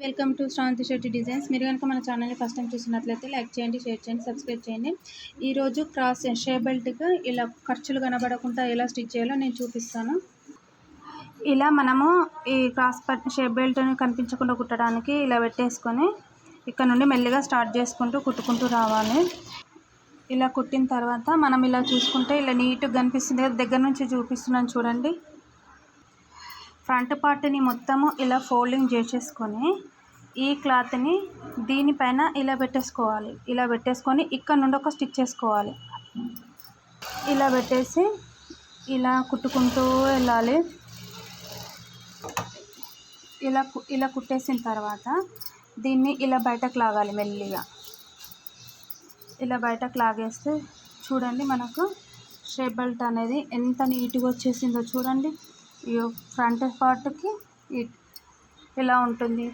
Welcome to Sravanthi Shetty designs. మీరు కనుక మన ఛానల్ని ఫస్ట్ టైం చూసినట్లయితే లైక్ చేయండి, షేర్ చేయండి, సబ్స్క్రైబ్ చేయండి. ఈరోజు క్రాస్ షే బెల్ట్కి ఇలా ఖర్చులు కనబడకుండా ఎలా స్టిచ్ చేయాలో నేను చూపిస్తాను. ఇలా మనము ఈ క్రాస్ షే బెల్ట్ని కనిపించకుండా కుట్టడానికి ఇలా పెట్టేసుకొని ఇక్కడ నుండి మెల్లిగా స్టార్ట్ చేసుకుంటూ కుట్టుకుంటూ రావాలి. ఇలా కుట్టిన తర్వాత మనం ఇలా చూసుకుంటే ఇలా నీట్గా కనిపిస్తుంది కదా. దగ్గర నుంచి చూపిస్తున్నాను చూడండి. ఫ్రంట్ పార్ట్ని మొత్తము ఇలా ఫోల్డింగ్ చేసేసుకొని ఈ క్లాత్ని దీనిపైన ఇలా పెట్టేసుకోవాలి. ఇలా పెట్టేసుకొని ఇక్కడ నుండి ఒక స్టిచ్ చేసుకోవాలి. ఇలా పెట్టేసి ఇలా కుట్టుకుంటూ వెళ్ళాలి. ఇలా కుట్టేసిన తర్వాత దీన్ని ఇలా బయటకు లాగాలి. మెల్లిగా ఇలా బయటకు లాగేస్తే చూడండి మనకు షే బెల్ట్ అనేది ఎంత నీట్గా వచ్చేసిందో చూడండి. ఈ ఫ్రంట్ పార్ట్కి ఇలా ఉంటుంది.